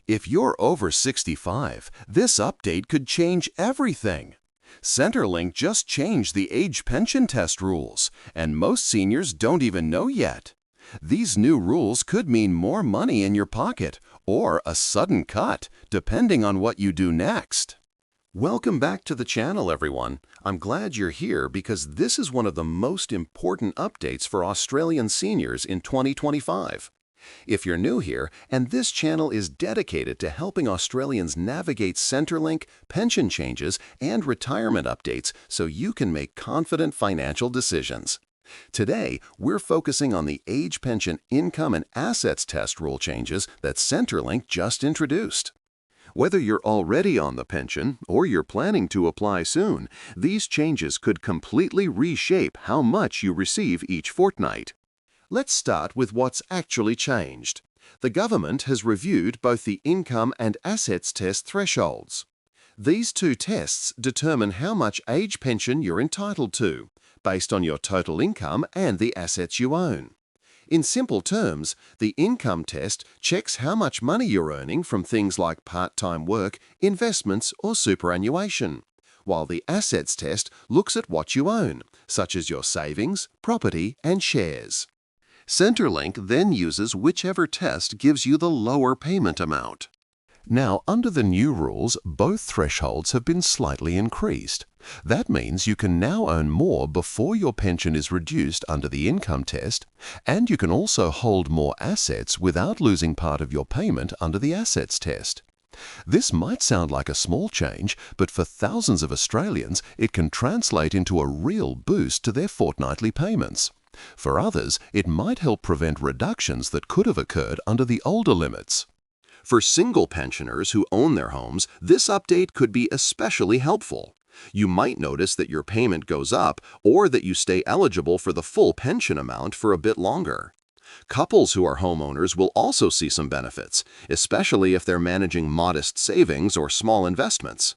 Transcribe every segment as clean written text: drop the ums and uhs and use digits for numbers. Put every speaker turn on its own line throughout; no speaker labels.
If you're over 65, this update could change everything. Centrelink just changed the age pension test rules, and most seniors don't even know yet. These new rules could mean more money in your pocket or a sudden cut, depending on what you do next. Welcome back to the channel, everyone. I'm glad you're here because this is one of the most important updates for Australian seniors in 2025. If you're new here, and this channel is dedicated to helping Australians navigate Centrelink, pension changes, and retirement updates so you can make confident financial decisions. Today, we're focusing on the age pension income and assets test rule changes that Centrelink just introduced. Whether you're already on the pension or you're planning to apply soon, these changes could completely reshape how much you receive each fortnight. Let's start with what's actually changed. The government has reviewed both the income and assets test thresholds. These two tests determine how much age pension you're entitled to, based on your total income and the assets you own. In simple terms, the income test checks how much money you're earning from things like part-time work, investments, or superannuation, while the assets test looks at what you own, such as your savings, property, and shares. Centrelink then uses whichever test gives you the lower payment amount. Now, under the new rules, both thresholds have been slightly increased. That means you can now earn more before your pension is reduced under the income test, and you can also hold more assets without losing part of your payment under the assets test. This might sound like a small change, but for thousands of Australians, it can translate into a real boost to their fortnightly payments. For others, it might help prevent reductions that could have occurred under the older limits. For single pensioners who own their homes, this update could be especially helpful. You might notice that your payment goes up or that you stay eligible for the full pension amount for a bit longer. Couples who are homeowners will also see some benefits, especially if they're managing modest savings or small investments.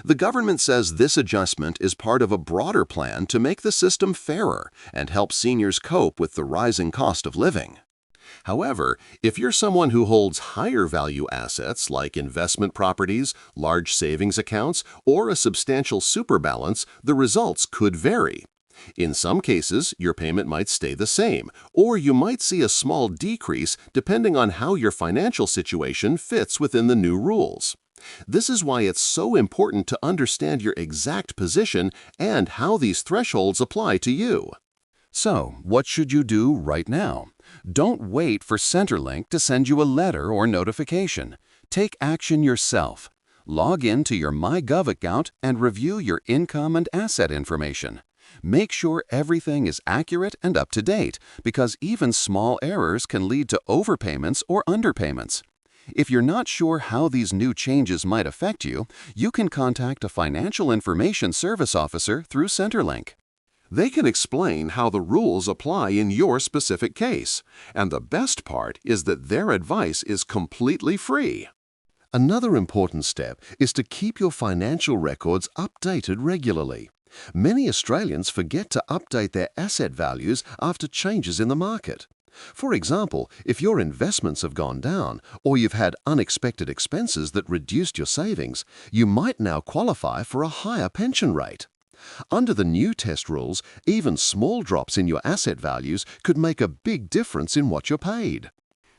The government says this adjustment is part of a broader plan to make the system fairer and help seniors cope with the rising cost of living. However, if you're someone who holds higher value assets like investment properties, large savings accounts, or a substantial super balance, the results could vary. In some cases, your payment might stay the same, or you might see a small decrease depending on how your financial situation fits within the new rules. This is why it's so important to understand your exact position and how these thresholds apply to you. So, what should you do right now? Don't wait for Centrelink to send you a letter or notification. Take action yourself. Log in to your MyGov account and review your income and asset information. Make sure everything is accurate and up to date, because even small errors can lead to overpayments or underpayments. If you're not sure how these new changes might affect you, you can contact a financial information service officer through Centrelink. They can explain how the rules apply in your specific case, and the best part is that their advice is completely free. Another important step is to keep your financial records updated regularly. Many Australians forget to update their asset values after changes in the market. For example, if your investments have gone down or you've had unexpected expenses that reduced your savings, you might now qualify for a higher pension rate. Under the new test rules, even small drops in your asset values could make a big difference in what you're paid.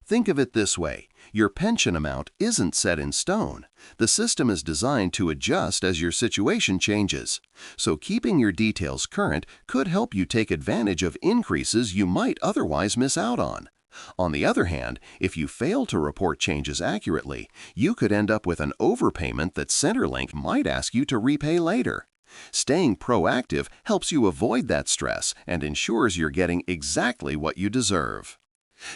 Think of it this way. Your pension amount isn't set in stone. The system is designed to adjust as your situation changes. So keeping your details current could help you take advantage of increases you might otherwise miss out on. On the other hand, if you fail to report changes accurately, you could end up with an overpayment that Centrelink might ask you to repay later. Staying proactive helps you avoid that stress and ensures you're getting exactly what you deserve.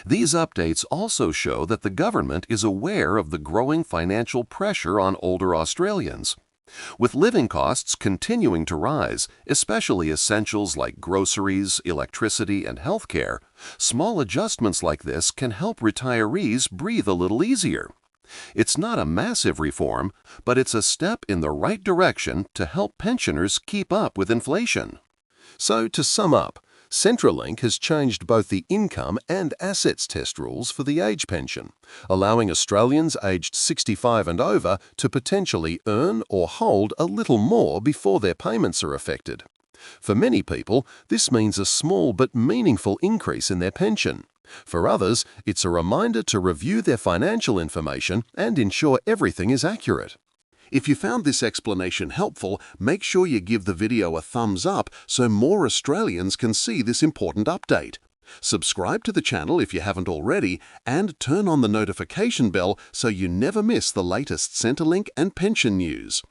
These updates also show that the government is aware of the growing financial pressure on older Australians. With living costs continuing to rise, especially essentials like groceries, electricity, and healthcare, small adjustments like this can help retirees breathe a little easier. It's not a massive reform, but it's a step in the right direction to help pensioners keep up with inflation. So, to sum up,
Centrelink has changed both the income and assets test rules for the age pension, allowing Australians aged 65 and over to potentially earn or hold a little more before their payments are affected. For many people, this means a small but meaningful increase in their pension. For others, it's a reminder to review their financial information and ensure everything is accurate.
If you found this explanation helpful, make sure you give the video a thumbs up so more Australians can see this important update. Subscribe to the channel if you haven't already, and turn on the notification bell so you never miss the latest Centrelink and pension news.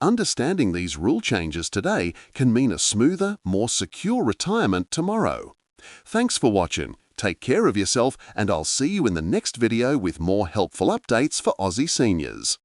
Understanding these rule changes today can mean a smoother, more secure retirement tomorrow. Thanks for watching. Take care of yourself, and I'll see you in the next video with more helpful updates for Aussie seniors.